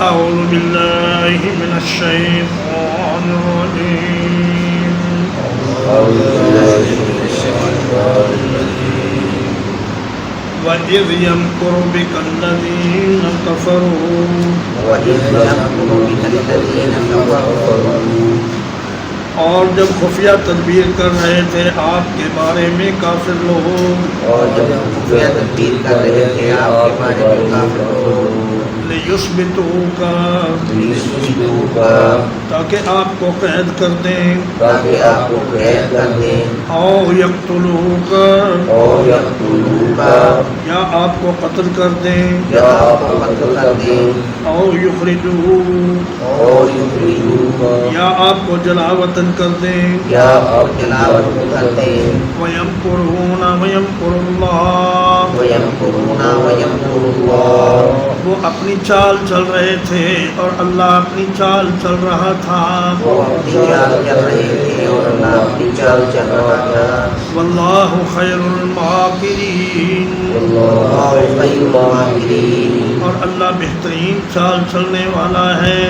أعوذ بالله من الشيطان الرجيم وَإِذْ يَمْكُرُ بِكَ الَّذِينَ كَفَرُوا اور جب خفیہ تدبیر کر رہے تھے آپ کے بارے میں کافر لوگ لِيُثْبِتُوكَ تاکہ آپ کو قید کر دیں أَوْ يَقْتُلُوكَ یا آپ کو قتل کر دیں أَوْ يُخْرِجُوكَ یا آپ کو جلا وطن کر دیں وَيَمْكُرُونَ وَيَمْكُرُ اللَّهُ وہ اپنی چال چل رہے تھے اور اللہ اپنی چال چل رہا تھا واللہ خیر الماکرین اور اللہ بہترین چال چلنے والا ہے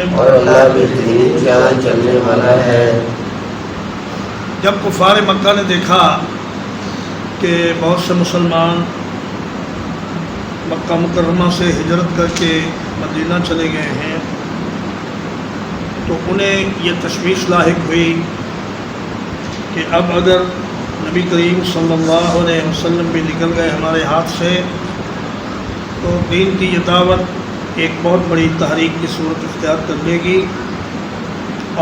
جب کفار مکہ نے دیکھا کہ بہت سے مسلمان مکہ مکرمہ سے ہجرت کر کے مدینہ چلے گئے ہیں تو انہیں یہ تشویش لاحق ہوئی کہ اب اگر نبی کریم صلی اللہ علیہ وسلم بھی نکل گئے ہمارے ہاتھ سے تو دین کی یہ دعوت ایک بہت بڑی تحریک کی صورت اختیار کر لے گی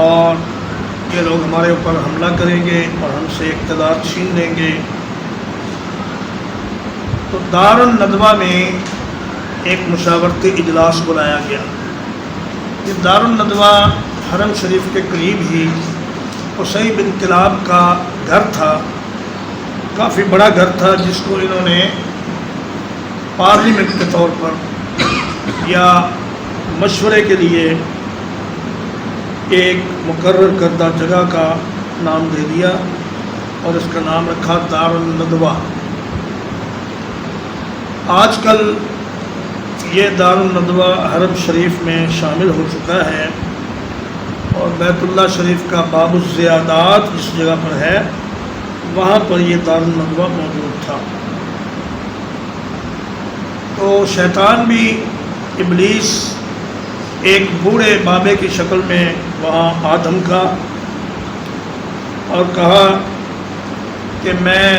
اور یہ لوگ ہمارے اوپر حملہ کریں گے اور ہم سے اقتدار چھین لیں گے۔ تو دار الندوہ میں ایک مشاورتی اجلاس بلایا گیا۔ یہ دار الندوہ حرم شریف کے قریب ہی قصی بن کلاب کا گھر تھا، کافی بڑا گھر تھا جس کو انہوں نے پارلیمنٹ کے طور پر یا مشورے کے لیے ایک مقرر کردہ جگہ کا نام دے دیا اور اس کا نام رکھا دار الندوہ۔ آج کل یہ دار الندوہ حرم شریف میں شامل ہو چکا ہے اور بیت اللہ شریف کا باب الزیادات جس جگہ پر ہے وہاں پر یہ دار الندوہ موجود تھا۔ تو شیطان بھی ابلیس ایک بوڑھے بابے کی شکل میں وہاں آدم کا اور کہا کہ میں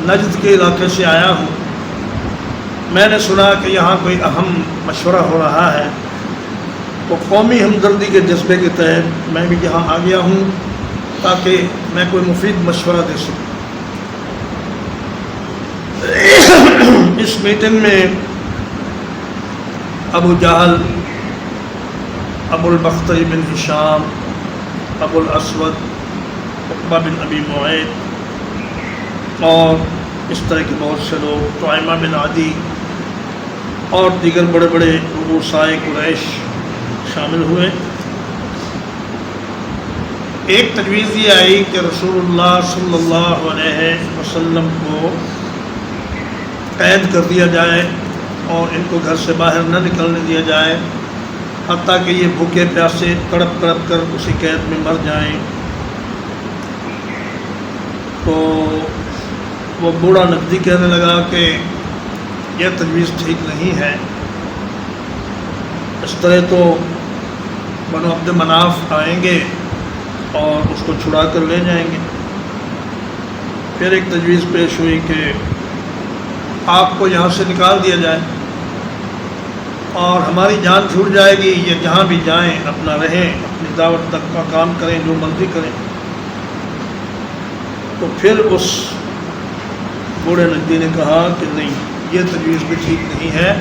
نجد کے علاقے سے آیا ہوں، میں نے سنا کہ یہاں کوئی اہم مشورہ ہو رہا ہے، تو قومی ہمدردی کے جذبے کے تحت میں بھی یہاں آ گیا ہوں تاکہ میں کوئی مفید مشورہ دے سکوں۔ اس میٹنگ میں ابو جہل، ابو البختری بن ہشام، ابو الاسود، عقبہ بن ابی معیط اور اس طرح کے بہت سے لوگ، طعیمہ بن عدی اور دیگر بڑے بڑے رؤسائے قریش شامل ہوئے۔ ایک تجویز یہ آئی کہ رسول اللہ صلی اللہ علیہ وسلم کو قید کر دیا جائے اور ان کو گھر سے باہر نہ نکلنے دیا جائے حتیٰ کہ یہ بھوکے پیاسے تڑپ تڑپ کر اسی قید میں مر جائیں۔ تو وہ بوڑھا نقدی کہنے لگا کہ یہ تجویز ٹھیک نہیں ہے، اس طرح تو بنو عبد مناف آئیں گے اور اس کو چھڑا کر لے جائیں گے۔ پھر ایک تجویز پیش ہوئی کہ آپ کو یہاں سے نکال دیا جائے اور ہماری جان چھوٹ جائے گی، یہ جہاں بھی جائیں اپنا رہیں، اپنی دعوت تک کا کام کریں، جو مرضی کریں۔ تو پھر اس بوڑھے نقدی نے کہا کہ نہیں، یہ تجویز بھی ٹھیک نہیں ہے،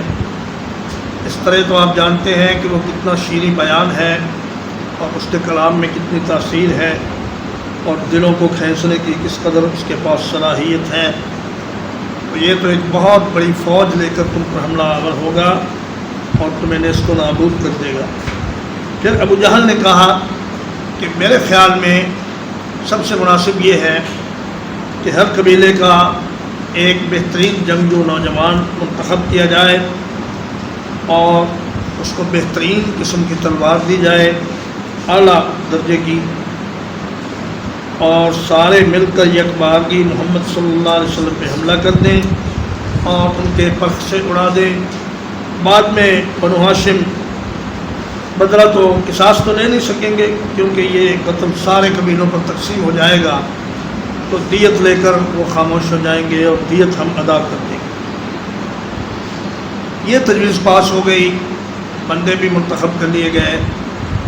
اس طرح تو آپ جانتے ہیں کہ وہ کتنا شیریں بیان ہے اور اس کے کلام میں کتنی تاثیر ہے اور دلوں کو کھینچنے کی کس قدر اس کے پاس صلاحیت ہے، تو یہ تو ایک بہت بڑی فوج لے کر تم پر حملہ آور ہوگا اور تمہیں نیست و نابود کر دے گا۔ پھر ابو جہل نے کہا کہ میرے خیال میں سب سے مناسب یہ ہے کہ ہر قبیلے کا ایک بہترین جنگجو نوجوان منتخب کیا جائے اور اس کو بہترین قسم کی تلوار دی جائے، اعلیٰ درجے کی، اور سارے مل کر یک بارگی محمد صلی اللہ علیہ وسلم پہ حملہ کر دیں اور ان کے پرخ سے اڑا دیں۔ بعد میں بنو ہاشم بدلہ تو قصاص تو لے نہیں سکیں گے، کیونکہ یہ قتل سارے قبیلوں پر تقسیم ہو جائے گا، تو دیت لے کر وہ خاموش ہو جائیں گے اور دیت ہم ادا کر دیں گے۔ یہ تجویز پاس ہو گئی، بندے بھی منتخب کر لیے گئے،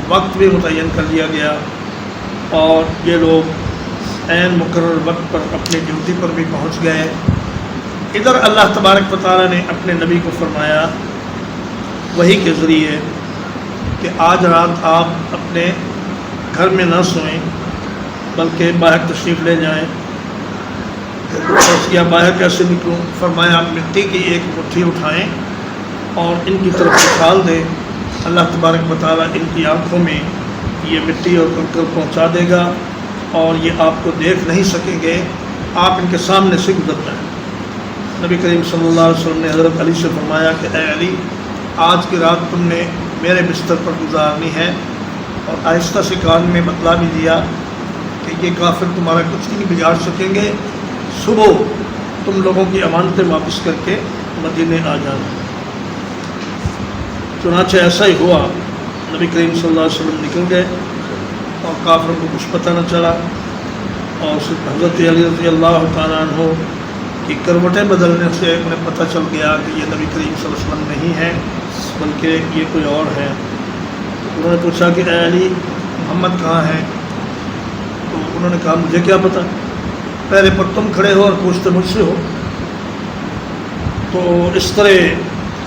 وقت بھی متعین کر لیا گیا، اور یہ لوگ عین مقرر وقت پر اپنی ڈیوٹی پر بھی پہنچ گئے۔ ادھر اللہ تبارک و تعالیٰ نے اپنے نبی کو فرمایا وحی کے ذریعے کہ آج رات آپ اپنے گھر میں نہ سوئیں بلکہ باہر تشریف لے جائیں۔ یا باہر کیسے نکلوں؟ فرمایا آپ مٹی کی ایک مٹھی اٹھائیں اور ان کی طرف اچھال دیں، اللہ تبارک و تعالیٰ ان کی آنکھوں میں یہ مٹی اور کنکر پہنچا دے گا اور یہ آپ کو دیکھ نہیں سکیں گے، آپ ان کے سامنے سے گزر جائیں۔ نبی کریم صلی اللہ علیہ وسلم نے حضرت علی سے فرمایا کہ اے علی، آج کی رات تم نے میرے بستر پر گزارنی ہے، اور آہستہ سے کان میں بتلا بھی دیا کہ یہ کافر تمہارا کچھ نہیں بگاڑ سکیں گے، صبح تم لوگوں کی امانتیں واپس کر کے مدینے آ جانا۔ چنانچہ ایسا ہی ہوا، نبی کریم صلی اللہ علیہ وسلم نکل گئے اور کافروں کو کچھ پتہ نہ چلا، اور صرف حضرت علی رضی اللہ تعالیٰ عنہ کی کروٹیں بدلنے سے انہیں پتہ چل گیا کہ یہ نبی کریم صلی اللہ علیہ وسلم نہیں ہے بلکہ یہ کوئی اور ہے۔ انہوں نے پوچھا کہ اے علی، محمد کہاں ہے؟ تو انہوں نے کہا مجھے کیا پتہ، پہلے پر تم کھڑے ہو اور پوچھتے مجھ سے ہو۔ تو اس طرح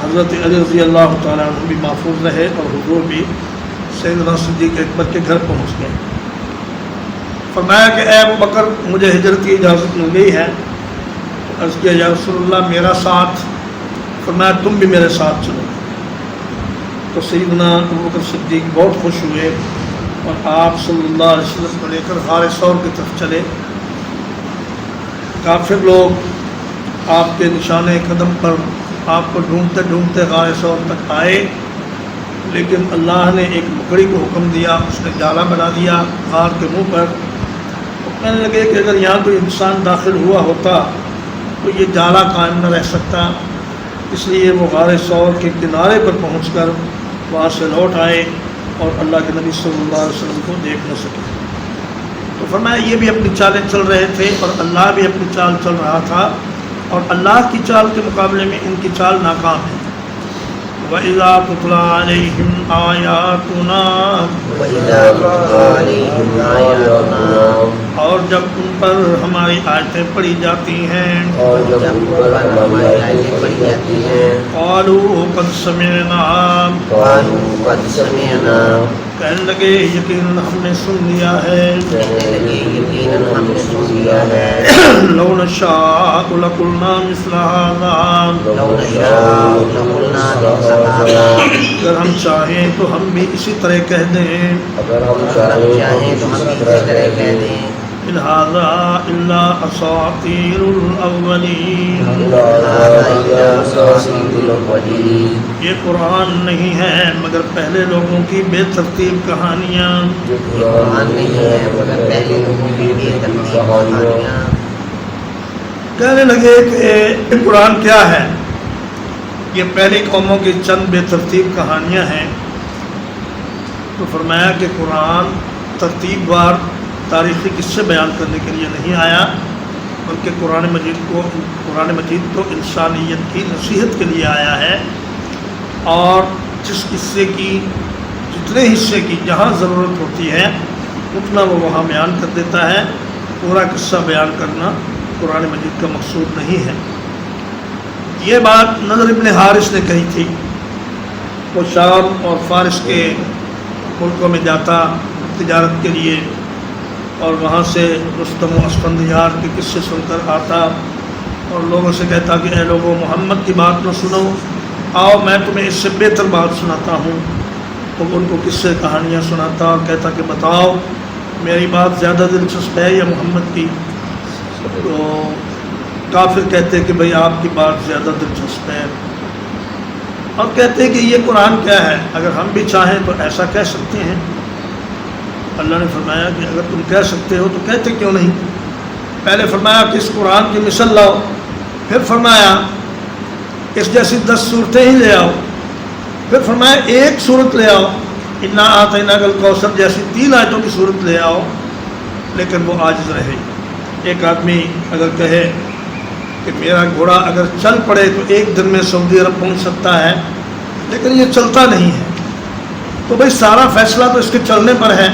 حضرت علی رضی اللہ تعالیٰ عنہ بھی محفوظ رہے اور حضور بھی سیدنا صدیق اکبر کے گھر پہنچ گئے۔ فرمایا کہ اے ابو بکر، مجھے ہجرت کی اجازت مل گئی ہے۔ عرض کیا یا رسول اللہ میرا ساتھ؟ فرمایا تم بھی میرے ساتھ چلو۔ تو سیدنا ابو بکر صدیق بہت خوش ہوئے اور آپ صلی اللہ علیہ وسلم کو لے کر غار ثور کی طرف چلے۔ کافر لوگ آپ کے نشان قدم پر آپ کو ڈھونڈتے ڈھونڈتے غار ثور تک آئے، لیکن اللہ نے ایک مکڑی کو حکم دیا، اس نے جالا بنا دیا غار کے منہ پر۔ تو کہنے لگے کہ اگر یہاں کوئی انسان داخل ہوا ہوتا تو یہ جالا قائم نہ رہ سکتا، اس لیے وہ غار ثور کے کنارے پر پہنچ کر وہاں سے لوٹ آئے اور اللہ کے نبی صلی اللہ علیہ وسلم کو دیکھ نہ سکے۔ تو فرمایا یہ بھی اپنی چالیں چل رہے تھے اور اللہ بھی اپنی چال چل رہا تھا، اور اللہ کی چال کے مقابلے میں ان کی چال ناکام ہے۔ وَإِذَا تُتْلَىٰ عَلَيْهِمْ آيَاتُنَا، اور جب ان پر ہماری آیتیں پڑھی جاتی ہیں، قَالُوا قَدْ سَمِعْنَا، کہنے لگے یقیناً ہم نے سن لیا ہے، لَوْ نَشَاءُ لَقُلْنَا مِثْلَ هَٰذَا، اگر ہم چاہیں تو ہم بھی اسی طرح کہہ دیں، إِنْ هَٰذَا إِلَّا أَسَاطِيرُ الْأَوَّلِينَ، یہ قرآن نہیں ہے مگر پہلے لوگوں کی بے ترتیب کہانیاں۔ کہنے لگے کہ یہ قرآن کیا ہے؟ یہ پہلی قوموں کی چند بے ترتیب کہانیاں ہیں۔ تو فرمایا کہ قرآن ترتیب وار تاریخی قصے بیان کرنے کے لیے نہیں آیا، بلکہ قرآن مجید تو انسانیت کی نصیحت کے لیے آیا ہے، اور جس قصے کی جتنے حصے کی جہاں ضرورت ہوتی ہے اتنا وہ وہاں بیان کر دیتا ہے۔ پورا قصہ بیان کرنا قرآن مجید کا مقصود نہیں ہے۔ یہ بات نضر ابن حارث نے کہی تھی۔ وہ شام اور فارس کے ملکوں میں جاتا تجارت کے لیے، اور وہاں سے رستم و اسفندیار کے قصے سن کر آتا اور لوگوں سے کہتا کہ اے لوگوں، محمد کی بات نہ سنو، آؤ میں تمہیں اس سے بہتر بات سناتا ہوں۔ تو ان کو قصے کہانیاں سناتا اور کہتا کہ بتاؤ میری بات زیادہ دلچسپ ہے یا محمد کی؟ تو کافر کہتے کہ بھئی آپ کی بات زیادہ دلچسپ ہے۔ اور کہتے ہیں کہ یہ قرآن کیا ہے، اگر ہم بھی چاہیں تو ایسا کہہ سکتے ہیں۔ اللہ نے فرمایا کہ اگر تم کہہ سکتے ہو تو کہتے کیوں نہیں۔ پہلے فرمایا کہ اس قرآن کی مثل لاؤ، پھر فرمایا اس جیسی 10 صورتیں ہی لے آؤ، پھر فرمایا ایک صورت لے آؤ، انا اعطیناک الکوثر جیسی 3 آیتوں کی صورت لے آؤ، لیکن وہ عاجز رہے۔ ایک آدمی اگر کہے کہ میرا گھوڑا اگر چل پڑے تو 1 دن میں سعودی عرب پہنچ سکتا ہے، لیکن یہ چلتا نہیں ہے، تو بھائی سارا فیصلہ تو اس کے چلنے پر ہے،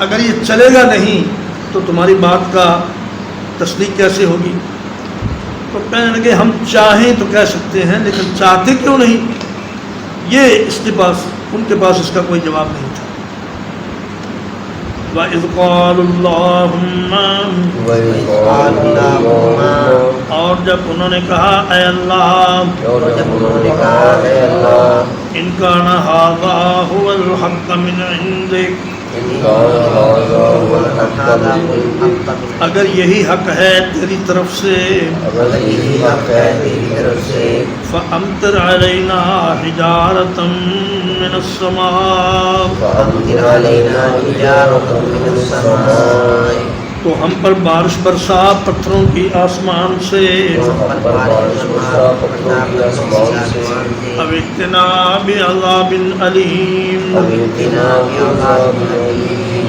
اگر یہ چلے گا نہیں تو تمہاری بات کا تصدیق کیسے ہوگی؟ تو کہنے لگے ہم چاہیں تو کہہ سکتے ہیں، لیکن چاہتے کیوں نہیں؟ یہ ان کے پاس اس کا کوئی جواب نہیں تھا۔ وَإِذْ قَالُوا اللَّهُمَّ، اور جب انہوں نے کہا اے اللہ، إِنْ كَانَ هَذَا هُوَ الْحَقَّ مِنْ عِنْدِكَ، اگر یہی حق ہے تیری طرف سے، فَأَمْطِرْ عَلَيْنَا حِجَارَةً مِّنَ السَّمَاءِ، تو ہم پر بارش برسا پتھروں کی آسمان سے، اب ائتنا بعذاب علیم،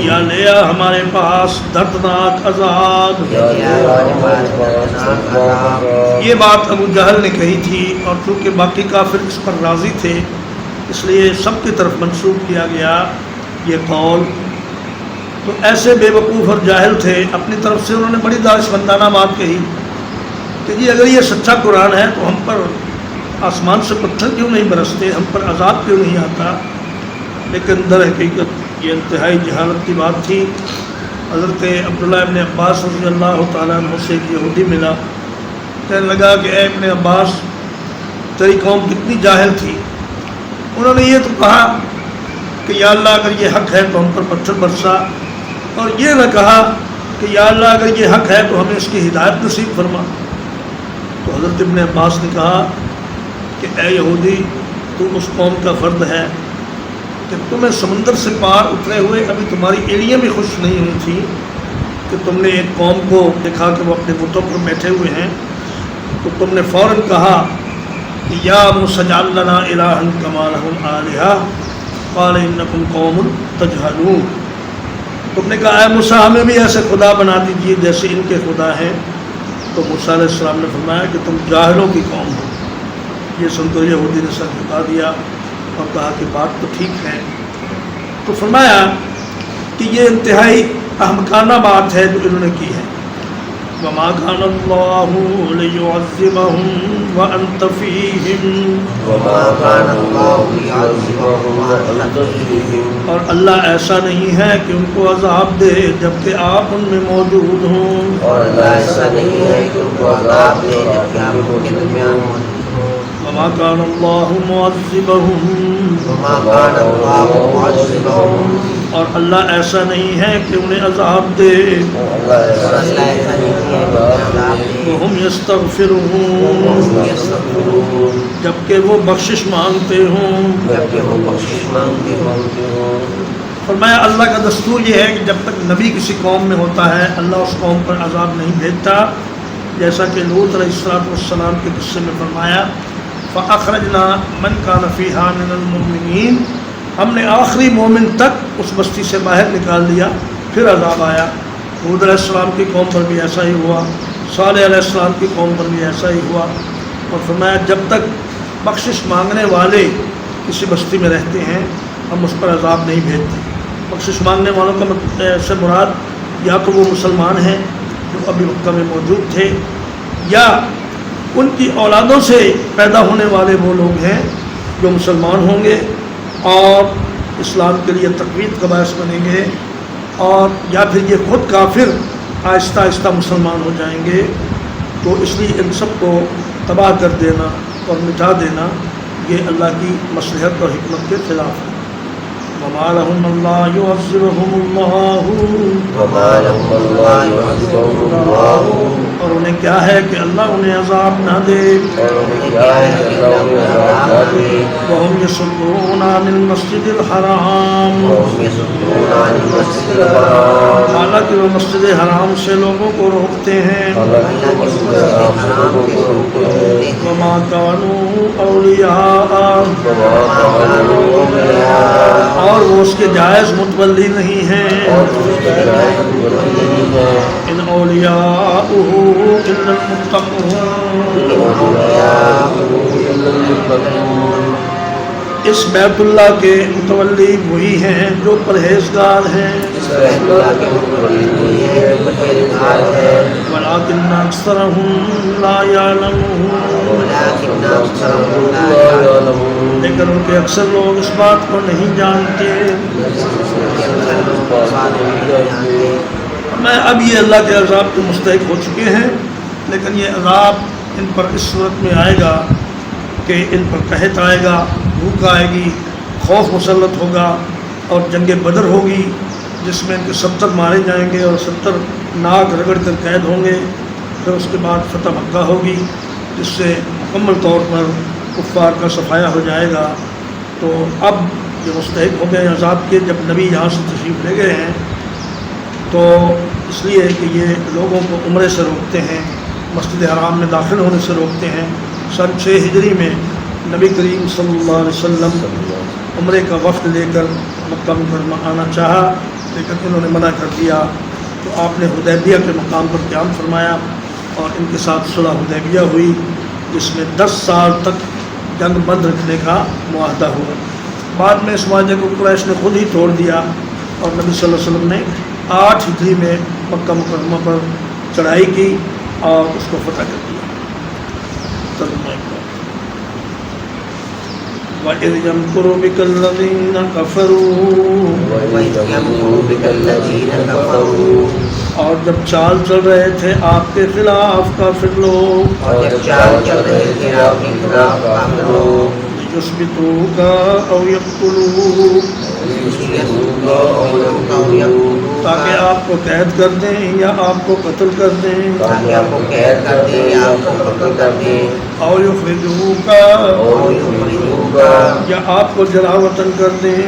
یا لیا ہمارے پاس دردناک عذاب۔ یہ بات ابو جہل نے کہی تھی، اور چونکہ باقی کافر اس پر راضی تھے اس لیے سب کی طرف منسوب کیا گیا یہ قول۔ تو ایسے بے وقوف اور جاہل تھے، اپنی طرف سے انہوں نے بڑی دانشمندانہ بات کہی کہ جی اگر یہ سچا قرآن ہے تو ہم پر آسمان سے پتھر کیوں نہیں برستے، ہم پر عذاب کیوں نہیں آتا؟ لیکن در حقیقت یہ انتہائی جہالت کی بات تھی۔ حضرت عبداللہ ابن عباس رضی اللہ تعالیٰ عنہ سے ایک یہودی ملا، کہنے لگا کہ اے ابن عباس، تیری قوم کتنی جاہل تھی، انہوں نے یہ تو کہا کہ یا اللہ اگر یہ حق ہے تو ہم پر پتھر برسا، اور یہ نہ کہا کہ یا اللہ اگر یہ حق ہے تو ہمیں اس کی ہدایت نصیب فرما۔ تو حضرت ابن عباس نے کہا کہ اے یہودی، تو اس قوم کا فرد ہے کہ تمہیں سمندر سے پار اترے ہوئے ابھی تمہاری ایڑیاں بھی خوش نہیں ہوئی تھی کہ تم نے ایک قوم کو دیکھا کہ وہ اپنے بتوں پر بیٹھے ہوئے ہیں، تو تم نے فوراً کہا کہ یا موسیٰ اجعل لنا الہا کما لہم آلہہ قال انکم قوم تجہلون، تم نے کہا اے موسیٰ ہمیں بھی ایسے خدا بنا دیجیے جیسے ان کے خدا ہیں۔ تو موسیٰ علیہ السلام نے فرمایا کہ تم جاہلوں کی قوم ہو۔ یہ سن کر یہودی نے سر جھکا دیا اور کہا کہ بات تو ٹھیک ہے۔ تو فرمایا کہ یہ انتہائی احمقانہ بات ہے جو انہوں نے کی ہے۔ وَمَا كَانَ اللَّهُ لِيُعَذِّبَهُمْ وَأَنْتَ فِيهِمْ، اور اللہ ایسا نہیں ہے کہ ان کو عذاب دے جبکہ آپ ان میں موجود ہوں۔ وَمَا كَانَ اللَّهُ مُعَذِّبَهُمْ، اور اللہ ایسا نہیں ہے کہ انہیں عذاب دے، وَهُمْ يَسْتَغْفِرُونَ، جبکہ وہ بخشش مانگتے ہوں۔ فرمایا اللہ کا دستور یہ ہے کہ جب تک نبی کسی قوم میں ہوتا ہے اللہ اس قوم پر عذاب نہیں بھیجتا، جیسا کہ لوط علیہ السلام کے قصے میں فرمایا فَأَخْرَجْنَا مَنْ كَانَ فِيهَا مِنَ الْمُؤْمِنِينَ، ہم نے آخری مومن تک اس بستی سے باہر نکال دیا، پھر عذاب آیا۔ ہود علیہ السلام کی قوم پر بھی ایسا ہی ہوا، صالح علیہ السلام کی قوم پر بھی ایسا ہی ہوا۔ اور فرمایا جب تک بخشش مانگنے والے کسی بستی میں رہتے ہیں ہم اس پر عذاب نہیں بھیجتے۔ بخشش مانگنے والوں کا سے مراد یا تو وہ مسلمان ہیں جو ابھی مکہ میں موجود تھے، یا ان کی اولادوں سے پیدا ہونے والے وہ لوگ ہیں جو مسلمان ہوں گے اور اسلام کے لیے تقویت کا باعث بنیں گے، اور یا پھر یہ خود کافر آہستہ آہستہ مسلمان ہو جائیں گے۔ تو اس لیے ان سب کو تباہ کر دینا اور مٹا دینا یہ اللہ کی مصلحت اور حکمت کے خلاف ہے۔ وما لهم ألا يعذبهم الله اور انہیں کیا ہے کہ اللہ انہیں عذاب نہ دے وهم يصدون عن المسجد الحرام حالانکہ وہ مسجد حرام سے لوگوں کو روکتے ہیں وما كانوا أولياء اور وہ اس کے جائز متولی نہیں ہیں ان اولیاءہ الا المتقون اس بیت اللہ کے متولی وہی ہیں جو پرہیزگار ہیں ولکن اکثرهم لا يعلمون لیکن ان کے اکثر لوگ اس بات کو نہیں جانتے میں اب یہ اللہ کے عذاب کے مستحق ہو چکے ہیں لیکن یہ عذاب ان پر اس صورت میں آئے گا کہ ان پر قحط آئے گا بھوک آئے گی خوف مسلط ہوگا اور جنگ بدر ہوگی جس میں ان کے 70 مارے جائیں گے اور 70 ناک رگڑ کر قید ہوں گے پھر اس کے بعد فتح مکہ ہوگی جس سے مکمل طور پر کفار کا صفایا ہو جائے گا تو اب یہ مستحق ہو گئے عذاب کے جب نبی یہاں سے تشریف لے گئے ہیں تو اس لیے کہ یہ لوگوں کو عمرے سے روکتے ہیں مسجد حرام میں داخل ہونے سے روکتے ہیں سن 6 ہجری میں نبی کریم صلی اللہ علیہ وسلم عمرے کا وفد لے کر مکہ مکرمہ آنا چاہا لیکن انہوں نے منع کر دیا تو آپ نے حدیبیہ کے مقام پر قیام فرمایا اور ان کے ساتھ صلح حدیبیہ ہوئی جس میں 10 سال تک جنگ بند رکھنے کا معاہدہ ہوا بعد میں اس معاہدے کو قریش نے خود ہی توڑ دیا اور نبی صلی اللہ علیہ وسلم نے 8 ہجری میں مکہ مکرمہ پر چڑھائی کی اور اس کو فتح کر دیا وَإِذْ يَمْكُرُ بِكَ الَّذِينَ كَفَرُوا اور جب چال چل رہے تھے آپ کے خلاف کافر لوگ يُثْبِتُوكَ أَوْ يَقْتُلُوكَ تاکہ آپ کو قید کر دیں یا آپ کو قتل کر دیں أَوْ يُخْرِجُوكَ یا آپ کو جلا وطن کر دیں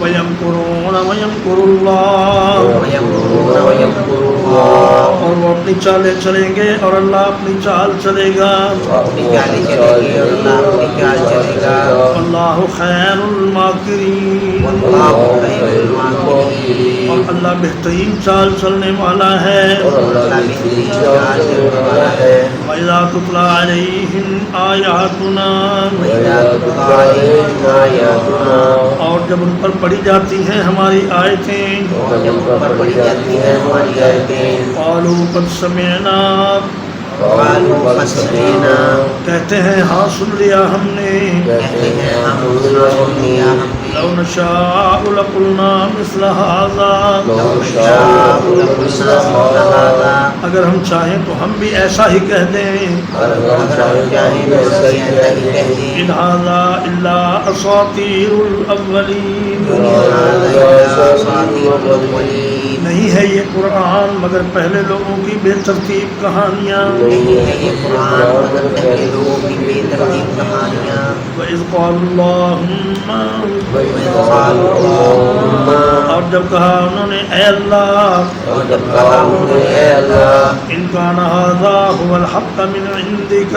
وَيَمْكُرُونَ وَيَمْكُرُ اللَّهُ اور وہ اپنی چالیں چلیں گے اور اللہ اپنی چال چلے گا اللہ خیر الماکرین اور اللہ بہترین چال چلنے والا ہے وَإِذَا تُتْلَى عَلَيْهِمْ آیاتنا اور جب ان پر پڑھی جاتی ہیں ہماری آیتیں قالوا قد سمعنا کہتے ہیں ہاں سن لیا ہم نے لو نشاء لقلنا مثل هذا اگر ہم چاہیں تو ہم بھی ایسا ہی کہہ دیں ان هذا الا اساطیر الاولین نہیں ہے یہ قرآن مگر پہلے لوگوں کی بے ترتیب کہانیاں وَإِذْ قَالُوا اللَّهُمَّ اور جب کہا انہوں نے اے اللہ ان کان ھذا هو الحق من عندک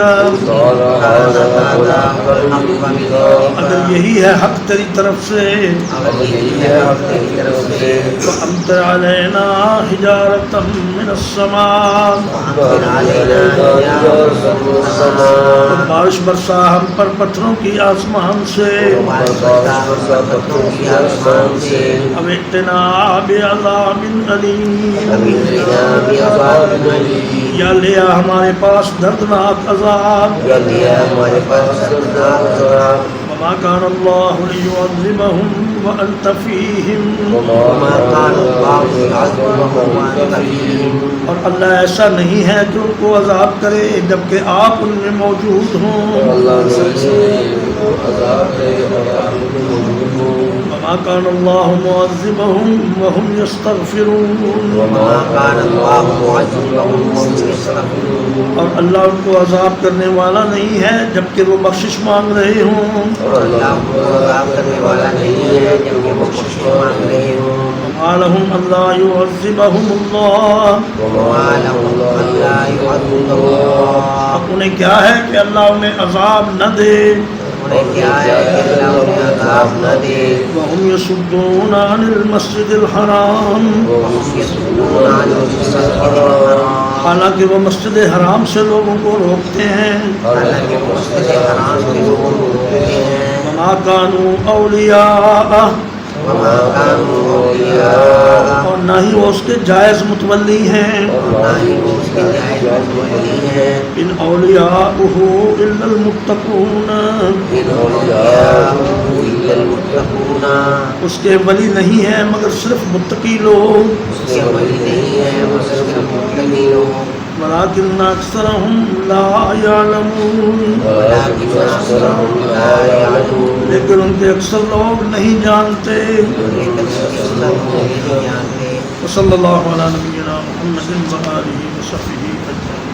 اگر یہی ہے حق تیری طرف سے فَأَمْطِرْ عَلَيْنَا حِجَارَةً مِّنَ السَّمَاءِ تو بارش برسا ہم پر پتھروں کی آسمان سے اب ائتنا بعذاب علیم یا لیا ہمارے پاس دردناک عذاب وما كان الله ليعذبهم وأنت فيهم اور اللہ ایسا نہیں ہے کہ ان کو عذاب کرے جبکہ آپ ان میں موجود ہوں وما كان الله معذبهم وهم يستغفرون وما كان الله معذبهم وهم يستغفرون اور اللہ ان کو عذاب کرنے والا نہیں ہے جبکہ وہ بخشش مانگ رہے ہوں اور اللہ ان کو عذاب کرنے والا نہیں ہے جبکہ وہ بخشش مانگ رہے ہوں وما لهم ألا يعذبهم الله وما لهم ألا يعذبهم الله اب انہیں کیا ہے کہ اللہ انہیں عذاب نہ دے انہیں کیا ہے کہ اللہ انہیں عذاب نہ دے وهم يصدون عن المسجد الحرام وهم يصدون عن المسجد الحرام حالانکہ وہ مسجد حرام سے لوگوں کو روکتے ہیں حالانکہ وہ مسجد حرام سے لوگوں کو روکتے ہیں وما كانوا اولیاء وما كانوا أولياء اور نہ ہی وہ اس کے جائز متولی ہیں نہ ہی وہ اس کے جائز متولی ہیں ان اولیاؤہ الا المتقون ان أولياؤه إلا المتقون اس کے ولی نہیں ہیں مگر صرف متقی لوگ اس کے ولی نہیں ہے وہ صرف متقی لوگ ولكن اکثرهم لا يعلمون ولكن أكثرهم لا يعلمون لیکن ان کے اکثر لوگ نہیں جانتے لیکن اکثر لوگ نہیں جانتے وصلی اللہ علی نبینا محمد وآلہ وصحبہ اجمعین